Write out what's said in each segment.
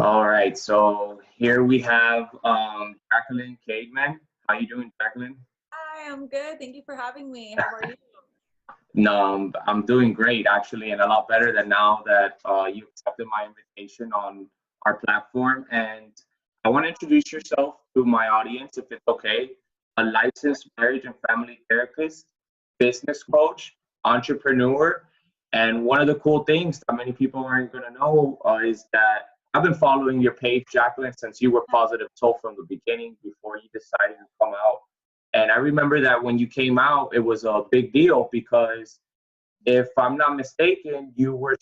All right, so here we have Jacqueline Kademan. How you doing, Jacqueline? Hi, I'm good. Thank you for having me. How are you? No, I'm doing great actually, and a lot better than now that you accepted my invitation on our platform. And I want to introduce yourself to my audience, if it's okay. A licensed marriage and family therapist, business coach, entrepreneur, and one of the cool things that many people aren't going to know is that I've been following your page, Jacqueline, since you were Positive Soul from the beginning, before you decided to come out. And I remember that when you came out, it was a big deal because if I'm not mistaken, you were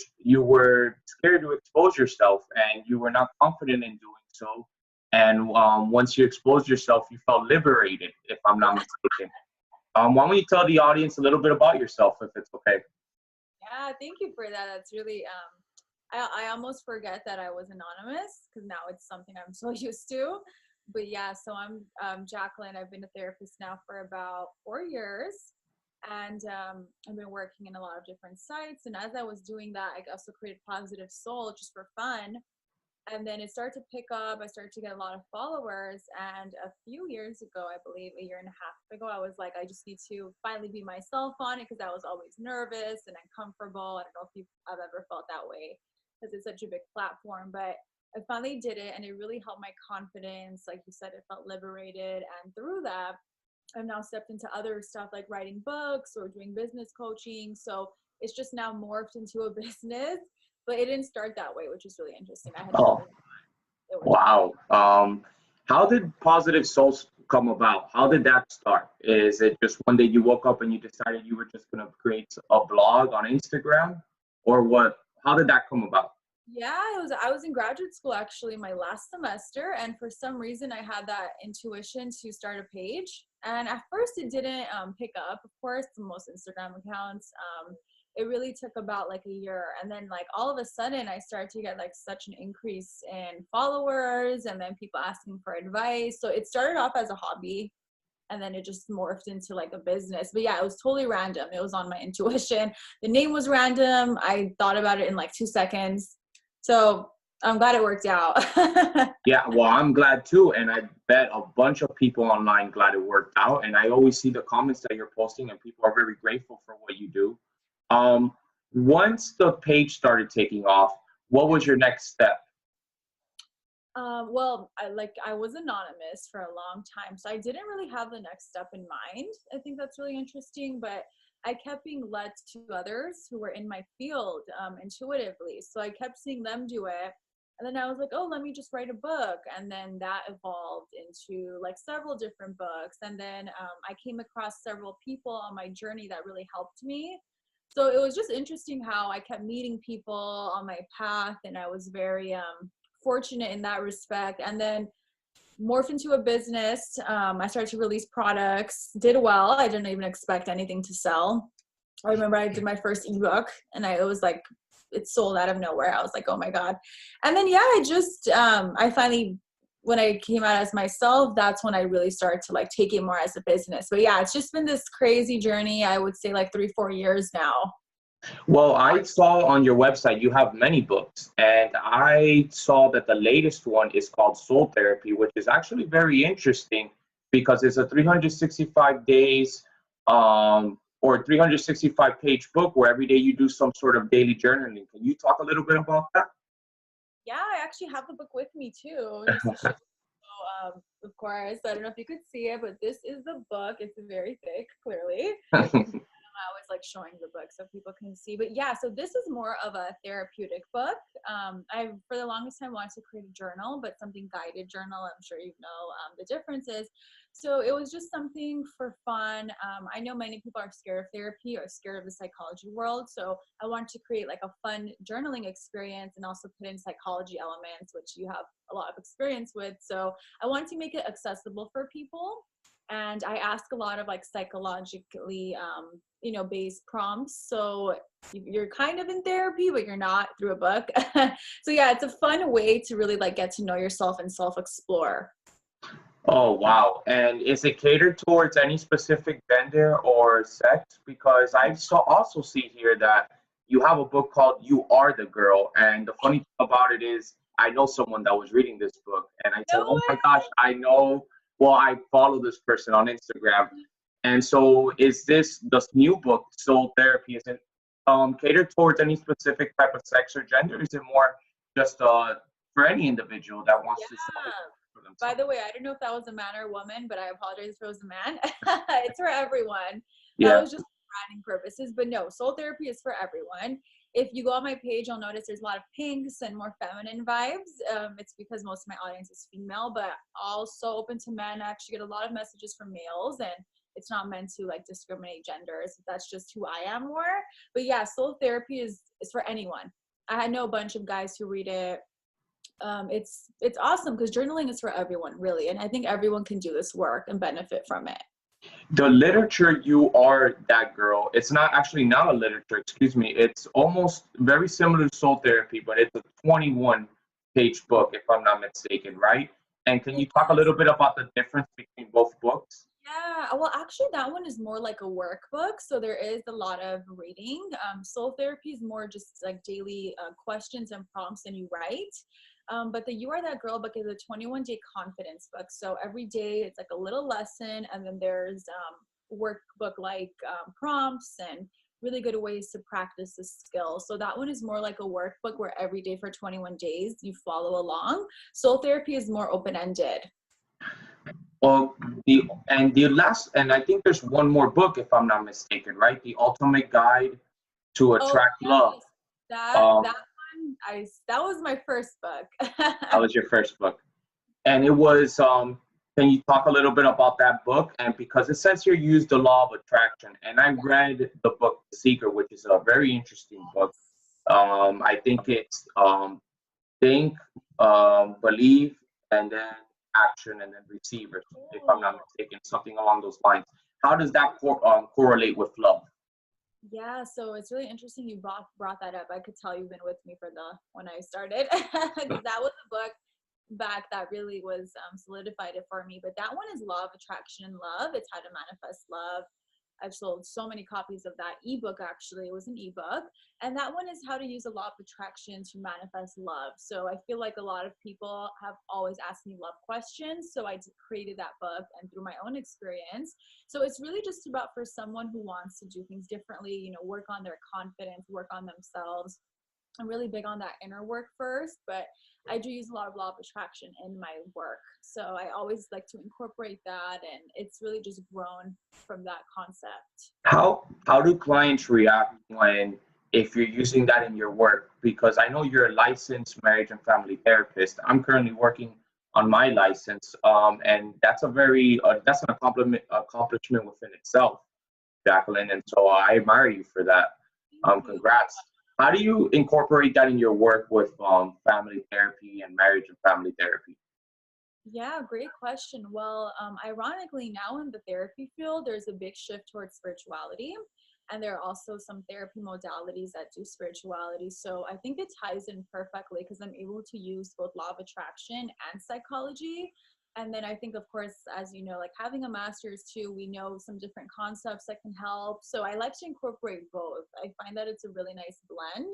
scared to expose yourself and you were not confident in doing so. And once you exposed yourself, you felt liberated, if I'm not mistaken. Why don't you tell the audience a little bit about yourself, if it's okay? Yeah, thank you for that. That's really I almost forget that I was anonymous because now it's something I'm so used to. But yeah, so I'm Jacqueline. I've been a therapist now for about 4 years, and I've been working in a lot of different sites. And as I was doing that, I also created Positive Soul just for fun. And then it started to pick up. I started to get a lot of followers. And a few years ago, I believe a year and a half ago, I was like, I just need to finally be myself on it because I was always nervous and uncomfortable. I don't know if I've ever felt that way because it's such a big platform, but I finally did it and it really helped my confidence. Like you said, it felt liberated. And through that, I've now stepped into other stuff like writing books or doing business coaching. So it's just now morphed into a business, but it didn't start that way, which is really interesting. I had Oh, never, it was just, wow. How did Positive Souls come about? How did that start? Is it just one day you woke up and you decided you were just going to create a blog on Instagram? Or what? How did that come about? yeah, I was in graduate school actually my last semester. And for some reason I had that intuition to start a page. And at first it didn't pick up, of course, most Instagram accounts. It really took about like a year. And then like all of a sudden I started to get like such an increase in followers and then people asking for advice. So it started off as a hobby and then it just morphed into like a business. But yeah, it was totally random. It was on my intuition. The name was random. I thought about it in like 2 seconds. So I'm glad it worked out. Yeah, well, I'm glad too, and I bet a bunch of people online glad it worked out. And I always see the comments that you're posting, and people are very grateful for what you do. Um, Once the page started taking off, what was your next step? Well, I was anonymous for a long time, so I didn't really have the next step in mind. I think that's really interesting, but I kept being led to others who were in my field intuitively. So I kept seeing them do it. And then I was like, oh, let me just write a book. And then that evolved into like several different books. And then I came across several people on my journey that really helped me. So it was just interesting how I kept meeting people on my path, and I was very fortunate in that respect. And then morphed into a business. I started to release products, did well. I didn't even expect anything to sell. I remember I did my first ebook and it was like, it sold out of nowhere. I was like, oh my God. And then, yeah, I finally, when I came out as myself, that's when I really started to like take it more as a business. But yeah, it's just been this crazy journey. I would say like 3, 4 years now. Well, I saw on your website you have many books, and I saw that the latest one is called Soul Therapy, which is actually very interesting because it's a 365 days or 365 page book where every day you do some sort of daily journaling. Can you talk a little bit about Yeah, I actually have the book with me too, just to show. that? Of course, I don't know if you could see it, but this is the book. It's very thick, clearly. I always like showing the book so people can see. But yeah, so this is more of a therapeutic book. I, for the longest time, wanted to create a journal, but something guided journal. I'm sure you know the differences. So it was just something for fun. I know many people are scared of therapy or scared of the psychology world. So I wanted to create like a fun journaling experience and also put in psychology elements, which you have a lot of experience with. So I wanted to make it accessible for people. And I ask a lot of like psychologically based prompts, so you're kind of in therapy but you're not, through a book. So yeah, it's a fun way to really like get to know yourself and self explore. Oh, wow. And is it catered towards any specific gender or sex? Because I saw also see here that you have a book called You Are the Girl. And the funny thing about it is I know someone that was reading this book, and I No said, "Oh my way. gosh, I know." Well, I follow this person on Instagram, and so is this new book, Soul Therapy? Is it catered towards any specific type of sex or gender? Is it more just for any individual that wants to solve it Yeah. for By themselves? the way, I don't know if that was a man or a woman, but I apologize if it was a man. It's for everyone. That Yeah. was just for branding purposes. But no, soul therapy is for everyone. If you go on my page, you'll notice there's a lot of pinks and more feminine vibes. It's because most of my audience is female, but also open to men. I actually get a lot of messages from males, and it's not meant to like discriminate genders. That's just who I am more. But yeah, soul therapy is for anyone. I know a bunch of guys who read it. It's awesome because journaling is for everyone, really, and I think everyone can do this work and benefit from it. The literature, You Are That Girl, it's not actually not a literature, excuse me. It's almost very similar to Soul Therapy, but it's a 21-page book, if I'm not mistaken, right? And can you talk a Yes. little bit about the difference between both books? Yeah, well, actually, that one is more like a workbook, so there is a lot of reading. Soul therapy is more just like daily questions and prompts, and you write. But the You Are That Girl book is a 21-day confidence book. So every day it's like a little lesson, and then there's workbook like prompts and really good ways to practice the skill. So that one is more like a workbook where every day for 21 days you follow along. Soul therapy is more open ended. Well, and I think there's one more book, if I'm not mistaken, right? The Ultimate Guide to Oh Attract Love. yes, that Um, one that was my first book. that was your first book. And it was can you talk a little bit about that book? And because it says here, use the law of attraction, and I read the book The Secret, which is a very interesting book. I think it's think, believe, and then action, and then receive, or if I'm not Cool. mistaken, something along those lines. How does that correlate with love? Yeah, so it's really interesting you brought that up. I could tell you've been with me for the when I started because that was a book back that really was solidified it for me. But that one is Law of Attraction and Love. It's how to manifest love. I've sold so many copies of that ebook. Actually, it was an ebook, and that one is how to use a law of attraction to manifest love. So I feel like a lot of people have always asked me love questions, so I created that book, and through my own experience, so it's really just about for someone who wants to do things differently, work on their confidence, work on themselves. I'm really big on that inner work first, but I do use a lot of law of attraction in my work. So I always like to incorporate that, and it's really just grown from that concept. How do clients react when if you're using that in your work? Because I know you're a licensed marriage and family therapist. I'm currently working on my license, and that's a very that's an accomplishment within itself, Jacqueline. And so I admire you for that. Thank you. Congrats. How do you incorporate that in your work with family therapy and marriage and family therapy? Yeah, great question. Well, ironically, now in the therapy field, there's a big shift towards spirituality. And there are also some therapy modalities that do spirituality. So I think it ties in perfectly because I'm able to use both law of attraction and psychology. And then I think, of course, as you know, like having a master's too, we know some different concepts that can help. So I like to incorporate both. I find that it's a really nice blend,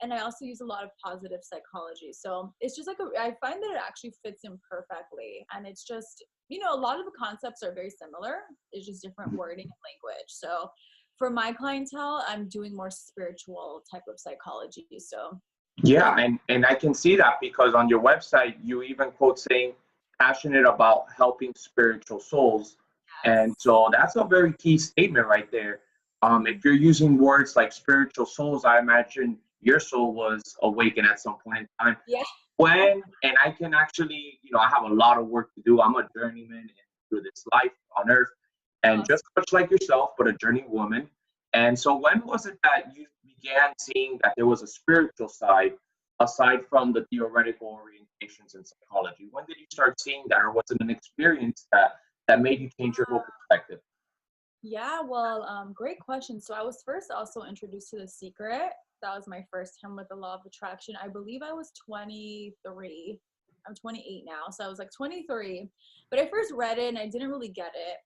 and I also use a lot of positive psychology. So it's just like I find that it actually fits in perfectly, and it's just a lot of the concepts are very similar. It's just different wording and language. So for my clientele, I'm doing more spiritual type of psychology. So really, Yeah, and I can see that because on your website you even quote saying passionate about helping spiritual souls. And yes. so that's a very key statement right there. Mhm. If you're using words like spiritual souls, I imagine your soul was awakened at some point in time. Yeah. And I can actually, I have a lot of work to do. I'm a journeyman through this life on earth, and Awesome. just much like yourself, but a journey woman. And so, when was it that you began seeing that there was a spiritual side aside from the theoretical orientations in psychology? When did you start seeing that, or was it an experience that made you change your whole perspective? Yeah, well, great question. So I was first also introduced to The Secret. That was my first time with the law of attraction. I believe I was 23. I'm 28 now. So I was like 23. But I first read it and I didn't really get it.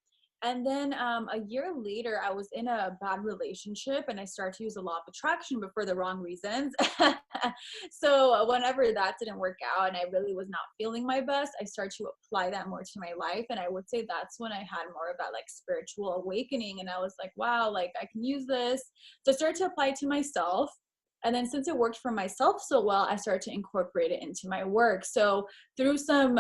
And then a year later, I was in a bad relationship and I started to use the law of attraction, but for the wrong reasons. So whenever that didn't work out and I really was not feeling my best, I started to apply that more to my life. And I would say that's when I had more of that like spiritual awakening. And I was like, wow, like I can use this. So I started to apply it to myself. And then since it worked for myself so well, I started to incorporate it into my work. So through some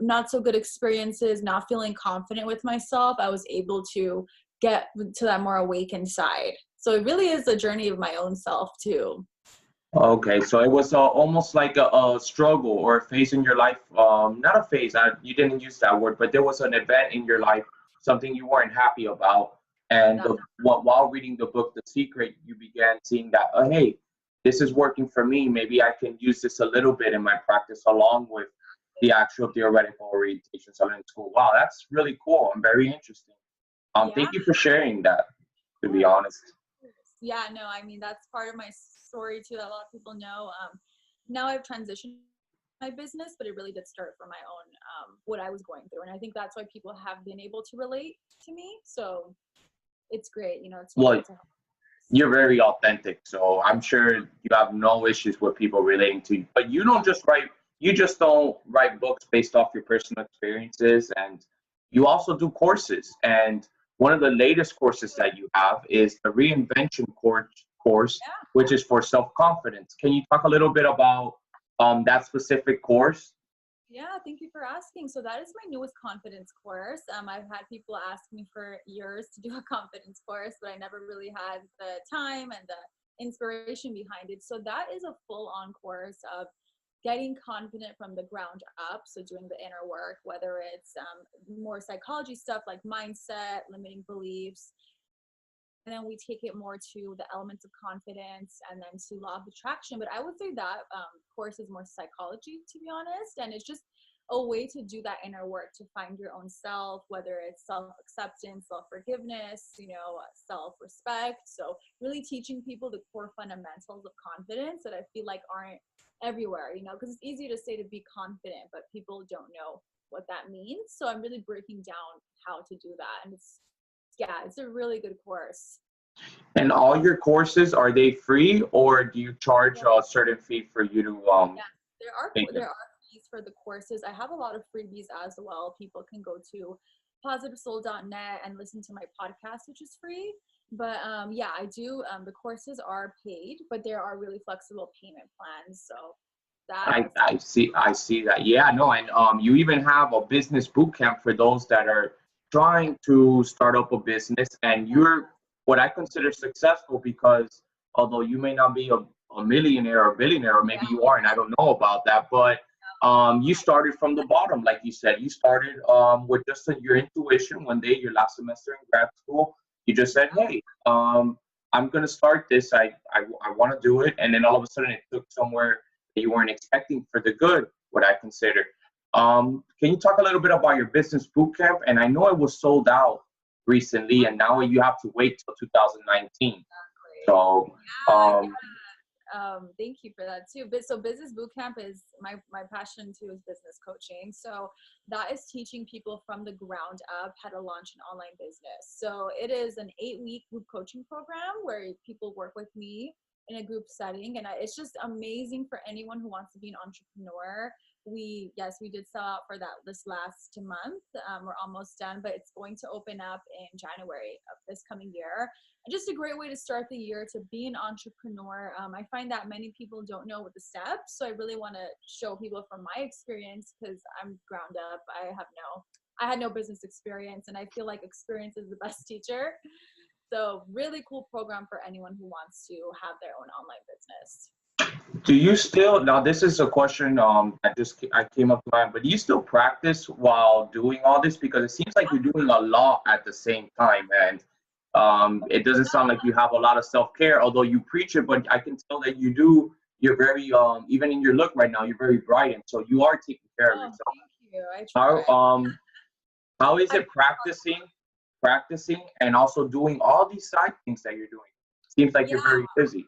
not so good experiences, not feeling confident with myself, I was able to get to that more awakened side. So it really is a journey of my own self too. Okay, so it was almost like a struggle or a phase in your life. Not a phase, you didn't use that word, but there was an event in your life, something you weren't happy about. And Yeah. while reading the book, The Secret, you began seeing that, hey, this is working for me. Maybe I can use this a little bit in my practice along with the actual theoretical orientations I learned in school. Wow, that's really cool and very interesting. Yeah. Thank you for sharing that, to be Of honest. course. Yeah, no, I mean, that's part of my story too that a lot of people know. Now I've transitioned my business, but it really did start from my own, what I was going through. And I think that's why people have been able to relate to me. So it's great, to be Well, able to help. you're very authentic, so I'm sure you have no issues with people relating to you. But you just don't write books based off your personal experiences, and you also do courses. And one of the latest courses that you have is the reinvention course, which is for self-confidence. Can you talk a little bit about that specific course? Yeah, thank you for asking. So that is my newest confidence course. I've had people ask me for years to do a confidence course, but I never really had the time and the inspiration behind it. So that is a full-on course of getting confident from the ground up. So doing the inner work, whether it's more psychology stuff like mindset, limiting beliefs, and then we take it more to the elements of confidence and then to law of attraction. But I would say that course is more psychology, to be honest, and it's just a way to do that inner work to find your own self, whether it's self-acceptance, self-forgiveness, self-respect. So really teaching people the core fundamentals of confidence that I feel like aren't everywhere, because it's easy to say to be confident, but people don't know what that means. So I'm really breaking down how to do that, and it's a really good course. And all your courses, are they free, or do you charge a certain fee for you to Yeah, take there them? are fees for the courses. I have a lot of freebies as well. People can go to positivesoul.net and listen to my podcast, which is free. But yeah, I do. The courses are paid, but there are really flexible payment plans. So that I, is, I see that. Yeah, no, and you even have a business boot camp for those that are trying to start up a business, and you're what I consider successful because although you may not be a millionaire or billionaire, or yeah, maybe you are, and I don't know about that, but you started from the bottom, like you said. You started with just your intuition. One day, your last semester in grad school, you just said, "Hey, I'm gonna start this. I want to do it," and then all of a sudden, it took somewhere that you weren't expecting for the good, what I consider. Can you talk a little bit about your business boot camp? And I know it was sold out recently, and now you have to wait till 2019. exactly. So, Yeah, um, thank you for that too. But so business bootcamp is my passion too, is business coaching. So that is teaching people from the ground up how to launch an online business. So it is an 8-week group coaching program where people work with me in a group setting, and it's just amazing for anyone who wants to be an entrepreneur. We did sell out for that this last month. We're almost done, but it's going to open up in January of this coming year. Just a great way to start the year to be an entrepreneur. I find that many people don't know what the steps, so I really want to show people from my experience, because I'm ground up. I had no business experience, and I feel like experience is the best teacher. So really cool program for anyone who wants to have their own online business. do you still, now this is a question that just I came up to mind, but do you still practice while doing all this? Because it seems like you're doing a lot at the same time, and it doesn't sound like you have a lot of self-care, although you preach it, but I can tell that you do. You're very, even in your look right now, you're very bright, and so you are taking care of Oh, yourself. thank you. I How, try. how is I it practicing, and also doing all these side things that you're doing? Seems like Yeah. you're very busy.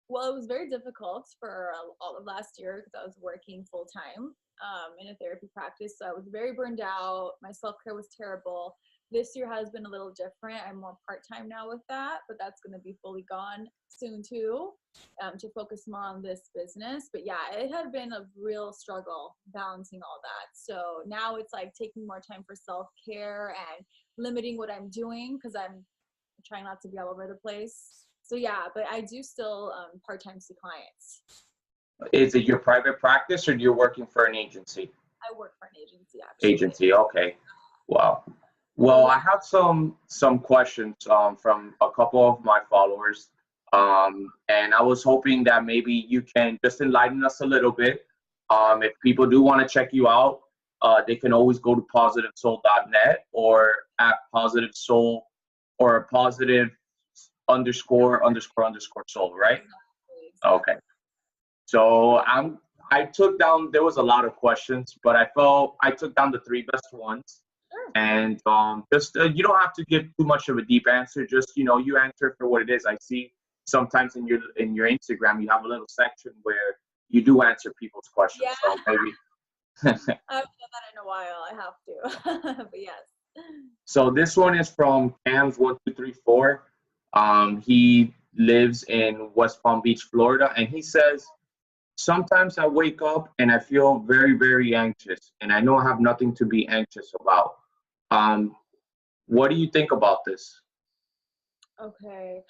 Well, it was very difficult for all of last year because I was working full time in a therapy practice. So I was very burned out. My self care was terrible. This year has been a little different. I'm more part-time now with that, but that's going to be fully gone soon too, to focus more on this business. But yeah, it had been a real struggle balancing all that. So now it's like taking more time for self-care and limiting what I'm doing because I'm trying not to be all over the place. So yeah, but I do still part-time see clients. Is it your private practice or you're working for an agency? I work for an agency actually. Agency, okay. Wow. So Well, yeah. I have some questions from a couple of my followers, and I was hoping that maybe you can just enlighten us a little bit. If people do want to check you out, they can always go to positivesoul.net or at positive soul or positive underscore soul, right? Exactly. Okay. So I took down, there was a lot of questions, but I felt I took down the three best ones. Sure. And just you don't have to give too much of a deep answer. Just you answer for what it is. I see sometimes in your Instagram you have a little section where you do answer people's questions. Yeah, So maybe I haven't done that in a while. I have to. But yes. so this one is from Cams1234. He lives in West Palm Beach, Florida, and he says, sometimes I wake up and I feel very, very anxious, and I know I have nothing to be anxious about. Um, what do you think about this? Okay.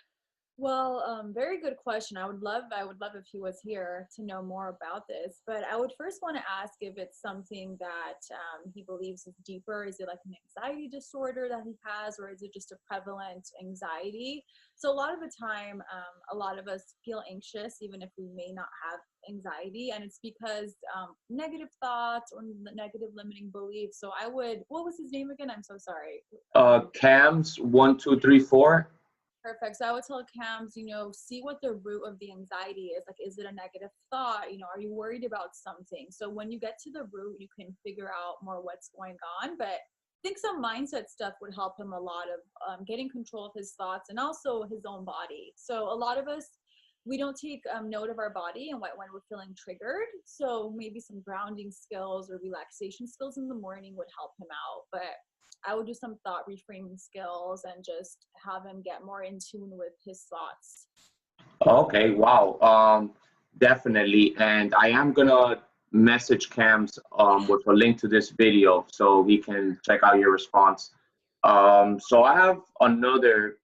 Well, very good question. I would love if he was here to know more about this. But I would first want to ask if it's something that he believes is deeper. Is it like an anxiety disorder that he has, or is it just a prevalent anxiety? So a lot of the time, a lot of us feel anxious, even if we may not have anxiety, and it's because negative thoughts or negative limiting beliefs. So I would. What was his name again? I'm so sorry. Cams1234. Perfect. So I would tell Cams, see what the root of the anxiety is. Like, is it a negative thought? Are you worried about something? So when you get to the root, you can figure out more what's going on. But I think some mindset stuff would help him a lot of getting control of his thoughts and also his own body. So a lot of us, we don't take note of our body and when we're feeling triggered. So maybe some grounding skills or relaxation skills in the morning would help him out. But I would do some thought reframing skills and just have him get more in tune with his thoughts. Okay, wow. Definitely. And I am gonna message Cams with a link to this video so he can check out your response. So I have another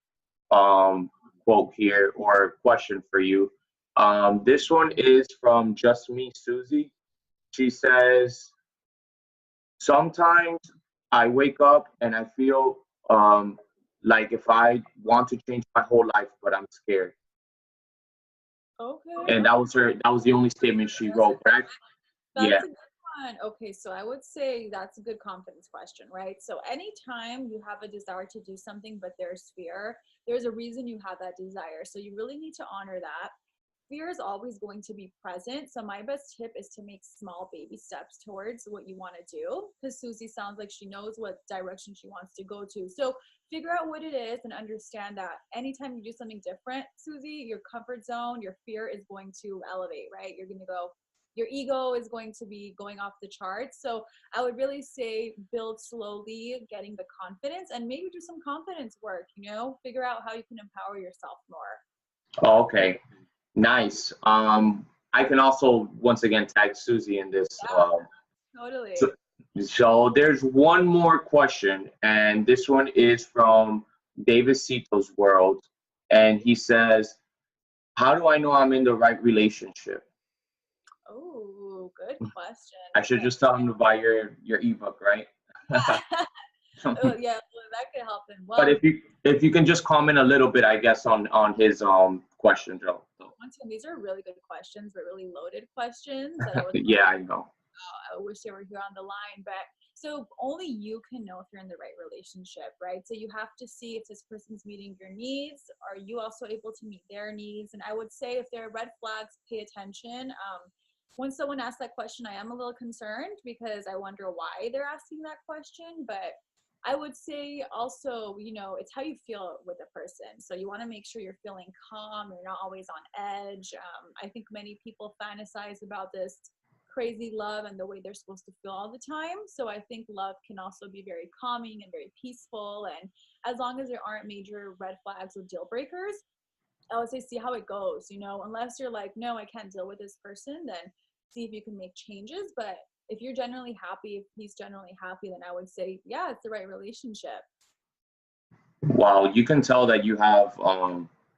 quote here or question for you. This one is from Just Me Susie. She says, sometimes I wake up and I feel like if I want to change my whole life, but I'm scared. Okay. And that was the only statement she wrote. But yeah. That's a good one. Okay, so I would say that's a good confidence question, right? So anytime you have a desire to do something, but there's fear, there's a reason you have that desire. So you really need to honor that. Fear is always going to be present. So my best tip is to make small baby steps towards what you want to do. Because Susie sounds like she knows what direction she wants to go to. So figure out what it is and understand that anytime you do something different, Susie, your comfort zone, your fear is going to elevate, right? You're going to go, your ego is going to be going off the charts. So I would really say build slowly, getting the confidence and maybe do some confidence work, figure out how you can empower yourself more. Okay. Nice. I can also once again tag Susie in this. Totally. So, so there's one more question, and this one is from David Cito's World, and he says, "How do I know I'm in the right relationship?" Oh, good question. I should just tell him to buy your ebook, right? Oh, yeah, well, that could help him. But Well, if you can just comment a little bit, I guess on his question, Joe. So, once again, these are really good questions, but really loaded questions that I would yeah, I know. I wish they were here on the line. But so only you can know if you're in the right relationship, right? So you have to see if this person's meeting your needs. Are you also able to meet their needs? And I would say if there are red flags, pay attention. When someone asks that question, I am a little concerned because I wonder why they're asking that question. But I would say also, it's how you feel with a person. So you want to make sure you're feeling calm. You're not always on edge. I think many people fantasize about this crazy love and the way they're supposed to feel all the time. So I think love can also be very calming and very peaceful. And as long as there aren't major red flags or deal breakers, I would say see how it goes, you know, unless you're like, no, I can't deal with this person, then see if you can make changes. But if you're generally happy, if he's generally happy, then I would say, yeah, it's the right relationship. Wow, you can tell that you have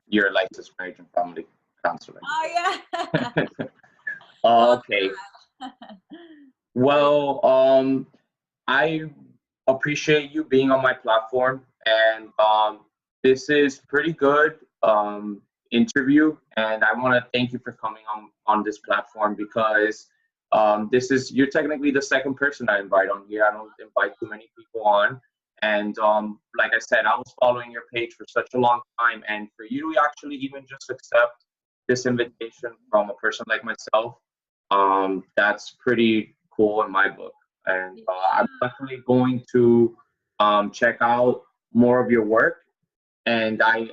your licensed marriage and family counseling. Oh, yeah. Love Okay. that. Well, I appreciate you being on my platform, and this is pretty good interview, and I want to thank you for coming on this platform because this is you're technically the second person I invite on here. I don't invite too many people on, and like I said, I was following your page for such a long time, and for you to actually even just accept this invitation from a person like myself, that's pretty cool in my book. And I'm definitely going to check out more of your work. And I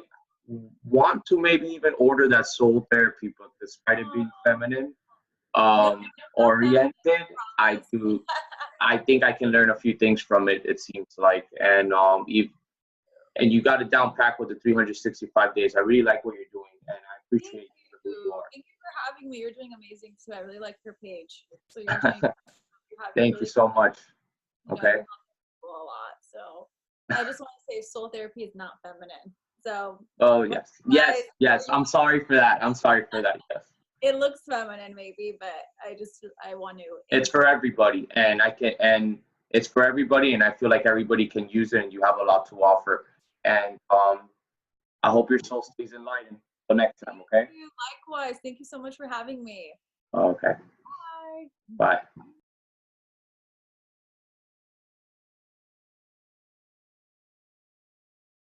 want to maybe even order that soul therapy book, despite it being feminine No, not feminine, oriented. I promise. do. I think I can learn a few things from it. It seems like, and and you got it down packed with the 365 days. I really like what you're doing, and I Thank appreciate you for who you you. are. Thank you for having me. You're doing amazing too. I really like your page. So you're doing, you have Thank you really, so much. you know, Okay. you're helping people a lot. So I just want to say soul therapy is not feminine. So Oh my yes, advice yes, yes. for you, I'm sorry for that. I'm sorry for that. Yes, it looks feminine maybe, but I want to it's for everybody, and it's for everybody, and I feel like everybody can use it, and you have a lot to offer. And I hope your soul stays enlightened. Till next time, okay? you. Likewise. Thank you so much for having me. Okay. Bye. Bye.